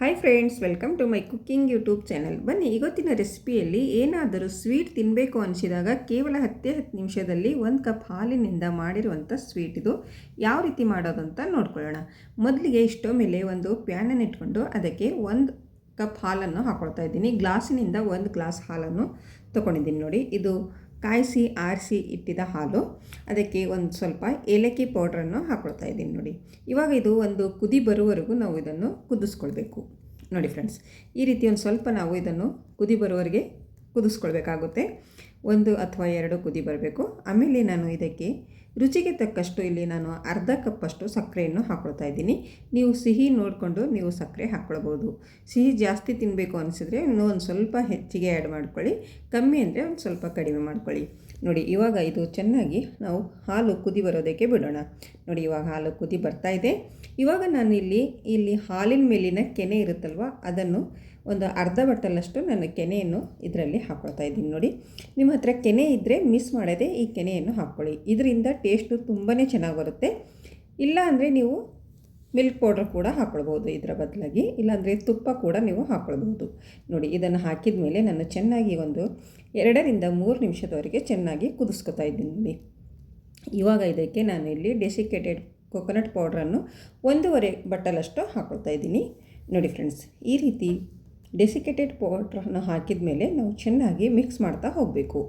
Hi friends, welcome to my cooking YouTube channel. ಬನ್ನಿ, ಇವತ್ತಿನ ರೆಸಿಪಿಯಲ್ಲಿ ಏನಾದರೂ ಸ್ವೀಟ್ ತಿನ್ನಬೇಕು ಅನಿಸಿದಾಗ ಕೇವಲ 10 ನಿಮಿಷದಲ್ಲಿ 1 ಕಪ್ ಹಾಲಿನಿಂದ ಮಾಡಿರುವಂಥ ಸ್ವೀಟ್ ಇದು ಯಾವ ರೀತಿ ಮಾಡೋದು ಅಂತ ನೋಡ್ಕೊಳ್ಳೋಣ. ಮೊದಲಿಗೆ ಸ್ಟವ್ ಮೇಲೆ ಒಂದು ಪ್ಯಾನನ್ನು ಇಟ್ಕೊಂಡು ಅದಕ್ಕೆ 1 ಕಪ್ ಹಾಲನ್ನು ಹಾಕ್ಕೊಳ್ತಾ ಇದ್ದೀನಿ. ಗ್ಲಾಸಿನಿಂದ 1 ಗ್ಲಾಸ್ ಹಾಲನ್ನು ತೊಗೊಂಡಿದ್ದೀನಿ. ನೋಡಿ, ಇದು ಕಾಯಿಸಿ ಆರಿಸಿ ಇಟ್ಟಿದ್ದ ಹಾಲು. ಅದಕ್ಕೆ ಒಂದು ಸ್ವಲ್ಪ ಏಲಕ್ಕಿ ಪೌಡ್ರನ್ನು ಹಾಕ್ಕೊಳ್ತಾ ಇದ್ದೀನಿ. ನೋಡಿ, ಇವಾಗ ಇದು ಒಂದು ಕುದಿ ಬರುವವರೆಗೂ ನಾವು ಇದನ್ನು ಕುದಿಸ್ಕೊಳ್ಬೇಕು. ನೋಡಿ ಫ್ರೆಂಡ್ಸ್, ಈ ರೀತಿ ಒಂದು ಸ್ವಲ್ಪ ನಾವು ಇದನ್ನು ಕುದಿ ಬರುವವರೆಗೆ ಕುದಿಸ್ಕೊಳ್ಬೇಕಾಗುತ್ತೆ. 1 ಅಥವಾ 2 ಕುದಿ ಬರಬೇಕು. ಆಮೇಲೆ ನಾನು ಇದಕ್ಕೆ ರುಚಿಗೆ ತಕ್ಕಷ್ಟು ಇಲ್ಲಿ ನಾನು ಅರ್ಧ ಕಪ್ಪಷ್ಟು ಸಕ್ಕರೆಯನ್ನು ಹಾಕ್ಕೊಳ್ತಾ ಇದ್ದೀನಿ. ನೀವು ಸಿಹಿ ನೋಡಿಕೊಂಡು ನೀವು ಸಕ್ಕರೆ ಹಾಕ್ಕೊಳ್ಬೋದು. ಸಿಹಿ ಜಾಸ್ತಿ ತಿನ್ನಬೇಕು ಅನಿಸಿದ್ರೆ ಇನ್ನೂ ಒಂದು ಸ್ವಲ್ಪ ಹೆಚ್ಚಿಗೆ ಆ್ಯಡ್ ಮಾಡ್ಕೊಳ್ಳಿ, ಕಮ್ಮಿ ಅಂದರೆ ಒಂದು ಸ್ವಲ್ಪ ಕಡಿಮೆ ಮಾಡ್ಕೊಳ್ಳಿ. ನೋಡಿ, ಇವಾಗ ಇದು ಚೆನ್ನಾಗಿ ನಾವು ಹಾಲು ಕುದಿ ಬರೋದಕ್ಕೆ ಬಿಡೋಣ. ನೋಡಿ, ಇವಾಗ ಹಾಲು ಕುದಿ ಬರ್ತಾ ಇದೆ. ಇವಾಗ ನಾನು ಇಲ್ಲಿ ಹಾಲಿನ ಮೇಲಿನ ಕೆನೆ ಇರುತ್ತಲ್ವ, ಅದನ್ನು ಒಂದು ಅರ್ಧ ಬಟ್ಟಲಷ್ಟು ನಾನು ಕೆನೆಯನ್ನು ಇದರಲ್ಲಿ ಹಾಕ್ಕೊಳ್ತಾ ಇದ್ದೀನಿ. ನೋಡಿ, ನಿಮ್ಮ ಹತ್ರ ಕೆನೆ ಇದ್ದರೆ ಮಿಸ್ ಮಾಡದೆ ಈ ಕೆನೆಯನ್ನು ಹಾಕ್ಕೊಳ್ಳಿ. ಇದರಿಂದ ಟೇಸ್ಟು ತುಂಬಾ ಚೆನ್ನಾಗಿ ಬರುತ್ತೆ. ಇಲ್ಲ ಅಂದರೆ ನೀವು ಮಿಲ್ಕ್ ಪೌಡ್ರ್ ಕೂಡ ಹಾಕ್ಕೊಳ್ಬೋದು ಇದರ ಬದಲಾಗಿ, ಇಲ್ಲಾಂದರೆ ತುಪ್ಪ ಕೂಡ ನೀವು ಹಾಕ್ಕೊಳ್ಬೋದು. ನೋಡಿ, ಇದನ್ನು ಹಾಕಿದ ಮೇಲೆ ನಾನು ಚೆನ್ನಾಗಿ ಒಂದು 2 ರಿಂದ 3 ನಿಮಿಷದವರೆಗೆ ಚೆನ್ನಾಗಿ ಕುದಿಸ್ಕೊತಾ ಇದ್ದೀನಿ. ಇವಾಗ ಇದಕ್ಕೆ ನಾನು ಇಲ್ಲಿ ಡೆಸಿಕೇಟೆಡ್ ಕೊಕೊನಟ್ ಪೌಡ್ರನ್ನು 1.5 ಬಟ್ಟಲಷ್ಟು ಹಾಕ್ಕೊಳ್ತಾ ಇದ್ದೀನಿ. ನೋಡಿ ಫ್ರೆಂಡ್ಸ್, ಈ ರೀತಿ ಡೆಸಿಕೇಟೆಡ್ ಪೌಡ್ರನ್ನು ಹಾಕಿದ ಮೇಲೆ ನಾವು ಚೆನ್ನಾಗಿ ಮಿಕ್ಸ್ ಮಾಡ್ತಾ ಹೋಗಬೇಕು.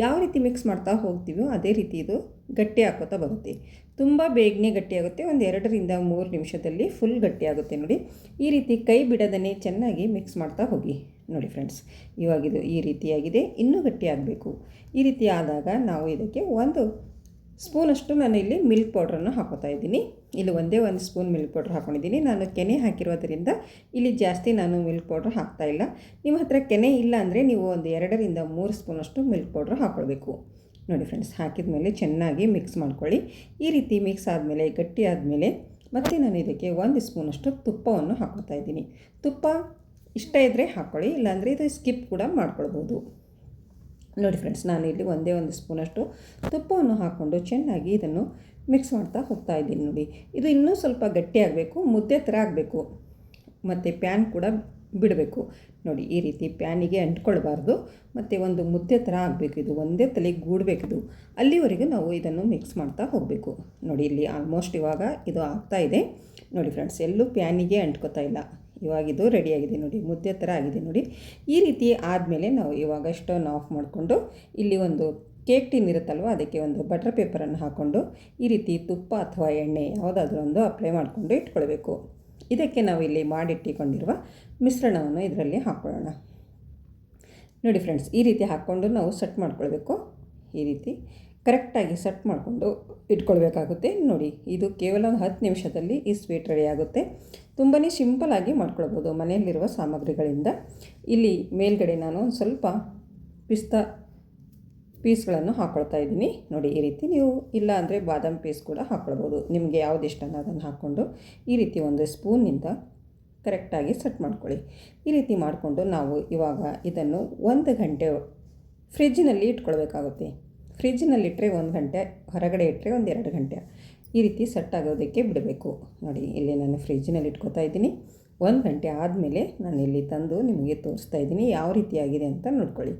ಯಾವ ರೀತಿ ಮಿಕ್ಸ್ ಮಾಡ್ತಾ ಹೋಗ್ತೀವೋ ಅದೇ ರೀತಿ ಇದು ಗಟ್ಟಿ ಹಾಕೋತಾ ಬರುತ್ತೆ. ತುಂಬ ಬೇಗನೆ ಗಟ್ಟಿಯಾಗುತ್ತೆ. ಒಂದು 2 ರಿಂದ 3 ನಿಮಿಷದಲ್ಲಿ ಫುಲ್ ಗಟ್ಟಿಯಾಗುತ್ತೆ. ನೋಡಿ, ಈ ರೀತಿ ಕೈ ಬಿಡದೇ ಚೆನ್ನಾಗಿ ಮಿಕ್ಸ್ ಮಾಡ್ತಾ ಹೋಗಿ. ನೋಡಿ ಫ್ರೆಂಡ್ಸ್, ಇವಾಗಿದು ಈ ರೀತಿಯಾಗಿದೆ. ಇನ್ನೂ ಗಟ್ಟಿಯಾಗಬೇಕು. ಈ ರೀತಿ ಆದಾಗ ನಾವು ಇದಕ್ಕೆ 1 ಸ್ಪೂನಷ್ಟು ನಾನು ಇಲ್ಲಿ ಮಿಲ್ಕ್ ಪೌಡ್ರನ್ನು ಹಾಕೋತಾ ಇದ್ದೀನಿ. ಇಲ್ಲಿ ಒಂದೇ 1 ಸ್ಪೂನ್ ಮಿಲ್ಕ್ ಪೌಡ್ರ್ ಹಾಕ್ಕೊಂಡಿದ್ದೀನಿ. ನಾನು ಕೆನೆ ಹಾಕಿರೋದ್ರಿಂದ ಇಲ್ಲಿ ಜಾಸ್ತಿ ನಾನು ಮಿಲ್ಕ್ ಪೌಡ್ರ್ ಹಾಕ್ತಾಯಿಲ್ಲ. ನಿಮ್ಮ ಹತ್ರ ಕೆನೆ ಇಲ್ಲ ಅಂದರೆ ನೀವು ಒಂದು 2 ರಿಂದ 3 ಸ್ಪೂನಷ್ಟು ಮಿಲ್ಕ್ ಪೌಡ್ರ್ ಹಾಕ್ಕೊಳ್ಬೇಕು. ನೋಡಿ ಫ್ರೆಂಡ್ಸ್, ಹಾಕಿದ ಮೇಲೆ ಚೆನ್ನಾಗಿ ಮಿಕ್ಸ್ ಮಾಡ್ಕೊಳ್ಳಿ. ಈ ರೀತಿ ಮಿಕ್ಸ್ ಆದಮೇಲೆ ಗಟ್ಟಿ ಆದಮೇಲೆ ಮತ್ತೆ ನಾನು ಇದಕ್ಕೆ 1 ಸ್ಪೂನಷ್ಟು ತುಪ್ಪವನ್ನು ಹಾಕ್ಕೊಳ್ತಾ ಇದ್ದೀನಿ. ತುಪ್ಪ ಇಷ್ಟ ಇದ್ದರೆ ಹಾಕ್ಕೊಳ್ಳಿ, ಇಲ್ಲಾಂದರೆ ಇದು ಸ್ಕಿಪ್ ಕೂಡ ಮಾಡ್ಕೊಳ್ಬೋದು. ನೋಡಿ ಫ್ರೆಂಡ್ಸ್, ನಾನು ಇಲ್ಲಿ ಒಂದೇ 1 ಸ್ಪೂನಷ್ಟು ತುಪ್ಪವನ್ನು ಹಾಕ್ಕೊಂಡು ಚೆನ್ನಾಗಿ ಇದನ್ನು ಮಿಕ್ಸ್ ಮಾಡ್ತಾ ಹೋಗ್ತಾ ಇದ್ದೀನಿ. ನೋಡಿ, ಇದು ಇನ್ನೂ ಸ್ವಲ್ಪ ಗಟ್ಟಿಯಾಗಬೇಕು, ಮುದ್ದೆ ಥರ ಆಗಬೇಕು, ಮತ್ತು ಪ್ಯಾನ್ ಕೂಡ ಬಿಡಬೇಕು. ನೋಡಿ, ಈ ರೀತಿ ಪ್ಯಾನಿಗೆ ಅಂಟ್ಕೊಳ್ಬಾರ್ದು, ಮತ್ತು ಒಂದು ಮುದ್ದೆ ಥರ ಆಗಬೇಕು. ಇದು ಒಂದೇ ತಲೆಗೆ ಗೂಡಬೇಕಿದು. ಅಲ್ಲಿವರೆಗೂ ನಾವು ಇದನ್ನು ಮಿಕ್ಸ್ ಮಾಡ್ತಾ ಹೋಗಬೇಕು. ನೋಡಿ, ಇಲ್ಲಿ ಆಲ್ಮೋಸ್ಟ್ ಇವಾಗ ಇದು ಆಗ್ತಾಯಿದೆ. ನೋಡಿ ಫ್ರೆಂಡ್ಸ್, ಎಲ್ಲೂ ಪ್ಯಾನಿಗೆ ಅಂಟ್ಕೋತಾ ಇಲ್ಲ. ಇವಾಗಿದು ರೆಡಿಯಾಗಿದೆ. ನೋಡಿ, ಮುದ್ದೆ ಥರ ಆಗಿದೆ. ನೋಡಿ, ಈ ರೀತಿ ಆದಮೇಲೆ ನಾವು ಇವಾಗ ಸ್ಟವ್ನ ಆಫ್ ಮಾಡಿಕೊಂಡು ಇಲ್ಲಿ ಒಂದು ಕೇಕ್ ಟಿನ್ ಇರುತ್ತಲ್ವ, ಅದಕ್ಕೆ ಒಂದು ಬಟರ್ ಪೇಪರನ್ನು ಹಾಕ್ಕೊಂಡು ಈ ರೀತಿ ತುಪ್ಪ ಅಥವಾ ಎಣ್ಣೆ ಯಾವುದಾದ್ರೂ ಒಂದು ಅಪ್ಲೈ ಮಾಡಿಕೊಂಡು ಇಟ್ಕೊಳ್ಬೇಕು. ಇದಕ್ಕೆ ನಾವು ಇಲ್ಲಿ ಮಾಡಿಟ್ಟಿಕೊಂಡಿರುವ ಮಿಶ್ರಣವನ್ನು ಇದರಲ್ಲಿ ಹಾಕ್ಕೊಳ್ಳೋಣ. ನೋಡಿ ಫ್ರೆಂಡ್ಸ್, ಈ ರೀತಿ ಹಾಕ್ಕೊಂಡು ನಾವು ಸೆಟ್ ಮಾಡ್ಕೊಳ್ಬೇಕು. ಈ ರೀತಿ ಕರೆಕ್ಟಾಗಿ ಸೆಟ್ ಮಾಡಿಕೊಂಡು ಇಟ್ಕೊಳ್ಬೇಕಾಗುತ್ತೆ. ನೋಡಿ, ಇದು ಕೇವಲ 10 ನಿಮಿಷದಲ್ಲಿ ಈ ಸ್ವೀಟ್ ರೆಡಿ ಆಗುತ್ತೆ. ತುಂಬಾ ಸಿಂಪಲಾಗಿ ಮಾಡ್ಕೊಳ್ಬೋದು ಮನೆಯಲ್ಲಿರುವ ಸಾಮಗ್ರಿಗಳಿಂದ. ಇಲ್ಲಿ ಮೇಲ್ಗಡೆ ನಾನು ಒಂದು ಸ್ವಲ್ಪ ಪಿಸ್ತಾ ಪೀಸ್ಗಳನ್ನು ಹಾಕ್ಕೊಳ್ತಾ ಇದ್ದೀನಿ. ನೋಡಿ, ಈ ರೀತಿ ನೀವು ಇಲ್ಲ ಅಂದರೆ ಬಾದಾಮ್ ಪೀಸ್ ಕೂಡ ಹಾಕ್ಕೊಳ್ಬೋದು. ನಿಮಗೆ ಯಾವುದು ಇಷ್ಟನೋ ಅದನ್ನು ಹಾಕ್ಕೊಂಡು ಈ ರೀತಿ 1 ಸ್ಪೂನಿಂದ ಕರೆಕ್ಟಾಗಿ ಸೆಟ್ ಮಾಡ್ಕೊಳ್ಳಿ. ಈ ರೀತಿ ಮಾಡಿಕೊಂಡು ನಾವು ಇವಾಗ ಇದನ್ನು 1 ಗಂಟೆ ಫ್ರಿಜ್ಜಿನಲ್ಲಿ ಇಟ್ಕೊಳ್ಬೇಕಾಗುತ್ತೆ. ಫ್ರಿಜ್ಜಿನಲ್ಲಿಟ್ಟರೆ 1 ಗಂಟೆ, ಹೊರಗಡೆ ಇಟ್ಟರೆ ಒಂದು 2 ಗಂಟೆ ಈ ರೀತಿ ಸೆಟ್ ಆಗೋದಕ್ಕೆ ಬಿಡಬೇಕು. ನೋಡಿ, ಇಲ್ಲಿ ನಾನು ಫ್ರಿಜ್ಜಿನಲ್ಲಿ ಇಟ್ಕೊತಾ ಇದ್ದೀನಿ. 1 ಗಂಟೆ ಆದಮೇಲೆ ನಾನು ಇಲ್ಲಿ ತಂದು ನಿಮಗೆ ತೋರಿಸ್ತಾ ಇದ್ದೀನಿ ಯಾವ ರೀತಿಯಾಗಿದೆ ಅಂತ ನೋಡ್ಕೊಳ್ಳಿ.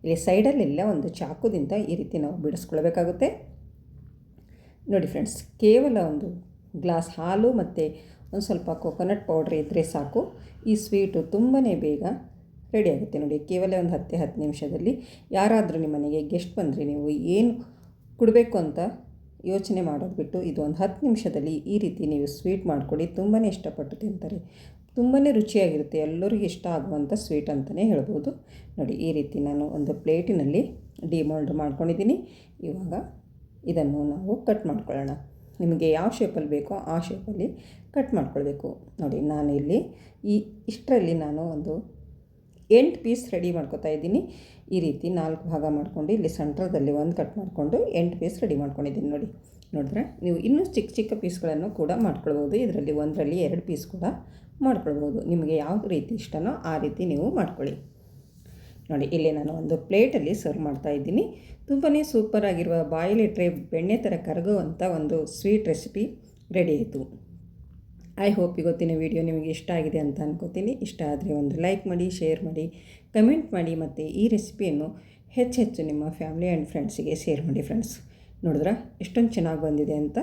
ಇಲ್ಲಿ ಸೈಡಲ್ಲೆಲ್ಲ ಒಂದು ಚಾಕುದಿಂದ ಈ ರೀತಿ ನಾವು ಬಿಡಿಸ್ಕೊಳ್ಬೇಕಾಗುತ್ತೆ. ನೋಡಿ ಫ್ರೆಂಡ್ಸ್, ಕೇವಲ 1 ಗ್ಲಾಸ್ ಹಾಲು ಮತ್ತು ಒಂದು ಸ್ವಲ್ಪ ಕೊಕೊನಟ್ ಪೌಡ್ರ್ ಇದ್ದರೆ ಸಾಕು. ಈ ಸ್ವೀಟು ತುಂಬಾ ಬೇಗ ರೆಡಿಯಾಗುತ್ತೆ. ನೋಡಿ, ಕೇವಲ ಒಂದು 10 ನಿಮಿಷದಲ್ಲಿ. ಯಾರಾದರೂ ನಿಮ್ಮ ಮನೆಗೆ ಗೆಸ್ಟ್ ಬಂದರೆ ನೀವು ಏನು ಕೊಡಬೇಕು ಅಂತ ಯೋಚನೆ ಮಾಡೋದು ಬಿಟ್ಟು ಇದು ಒಂದು 10 ನಿಮಿಷದಲ್ಲಿ ಈ ರೀತಿ ನೀವು ಸ್ವೀಟ್ ಮಾಡಿಕೊಡಿ. ತುಂಬಾ ಇಷ್ಟಪಟ್ಟು ತಿಂತಾರೆ. ತುಂಬಾ ರುಚಿಯಾಗಿರುತ್ತೆ. ಎಲ್ಲರಿಗೂ ಇಷ್ಟ ಆಗುವಂಥ ಸ್ವೀಟ್ ಅಂತಲೇ ಹೇಳ್ಬೋದು. ನೋಡಿ, ಈ ರೀತಿ ನಾನು ಒಂದು ಪ್ಲೇಟಿನಲ್ಲಿ ಡಿಮೋಲ್ಡ್ ಮಾಡ್ಕೊಂಡಿದ್ದೀನಿ. ಇವಾಗ ಇದನ್ನು ನಾವು ಕಟ್ ಮಾಡ್ಕೊಳ್ಳೋಣ. ನಿಮಗೆ ಯಾವ ಶೇಪಲ್ಲಿ ಬೇಕೋ ಆ ಶೇಪಲ್ಲಿ ಕಟ್ ಮಾಡ್ಕೊಳ್ಬೇಕು. ನೋಡಿ, ನಾನು ಇಲ್ಲಿ ಇಷ್ಟರಲ್ಲಿ ನಾನು ಒಂದು 8 ಪೀಸ್ ರೆಡಿ ಮಾಡ್ಕೊತಾ ಇದ್ದೀನಿ. ಈ ರೀತಿ 4 ಭಾಗ ಮಾಡ್ಕೊಂಡು ಇಲ್ಲಿ ಸೆಂಟ್ರದಲ್ಲಿ 1 ಕಟ್ ಮಾಡಿಕೊಂಡು 8 ಪೀಸ್ ರೆಡಿ ಮಾಡ್ಕೊಂಡಿದ್ದೀನಿ. ನೋಡಿದ್ರೆ ನೀವು ಇನ್ನೂ ಚಿಕ್ಕ ಚಿಕ್ಕ ಪೀಸ್ಗಳನ್ನು ಕೂಡ ಮಾಡ್ಕೊಳ್ಬೋದು. ಇದರಲ್ಲಿ 1ರಲ್ಲಿ 2 ಪೀಸ್ ಕೂಡ ಮಾಡ್ಕೊಳ್ಬೋದು. ನಿಮಗೆ ಯಾವ ರೀತಿ ಇಷ್ಟನೋ ಆ ರೀತಿ ನೀವು ಮಾಡ್ಕೊಳ್ಳಿ. ನೋಡಿ, ಇಲ್ಲಿ ನಾನು ಒಂದು ಪ್ಲೇಟಲ್ಲಿ ಸರ್ವ್ ಮಾಡ್ತಾಯಿದ್ದೀನಿ. ತುಂಬಾ ಸೂಪರಾಗಿರುವ ಬಾಯಲ್ಲಿಟ್ಟರೆ ಬೆಣ್ಣೆ ಥರ ಕರಗುವಂಥ ಒಂದು ಸ್ವೀಟ್ ರೆಸಿಪಿ ರೆಡಿ ಆಯಿತು. ಐ ಹೋಪ್ ಇವತ್ತಿನ ವಿಡಿಯೋ ನಿಮಗೆ ಇಷ್ಟ ಆಗಿದೆ ಅಂತ ಅನ್ಕೋತೀನಿ. ಇಷ್ಟ ಆದರೆ ಒಂದು ಲೈಕ್ ಮಾಡಿ, ಶೇರ್ ಮಾಡಿ, ಕಮೆಂಟ್ ಮಾಡಿ ಮತ್ತು ಈ ರೆಸಿಪಿಯನ್ನು ಹೆಚ್ಚು ನಿಮ್ಮ ಫ್ಯಾಮಿಲಿ ಆ್ಯಂಡ್ ಫ್ರೆಂಡ್ಸಿಗೆ ಶೇರ್ ಮಾಡಿ ಫ್ರೆಂಡ್ಸ್. ನೋಡಿದ್ರಾ ಎಷ್ಟೊಂದು ಚೆನ್ನಾಗಿ ಬಂದಿದೆ ಅಂತ.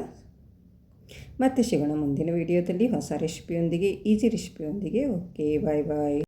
ಮತ್ತೆ ಸಿಗೋಣ ಮುಂದಿನ ವಿಡಿಯೋದಲ್ಲಿ ಹೊಸ ರೆಸಿಪಿಯೊಂದಿಗೆ, ಈಸಿ ರೆಸಿಪಿಯೊಂದಿಗೆ. ಓಕೆ, ಬಾಯ್ ಬಾಯ್.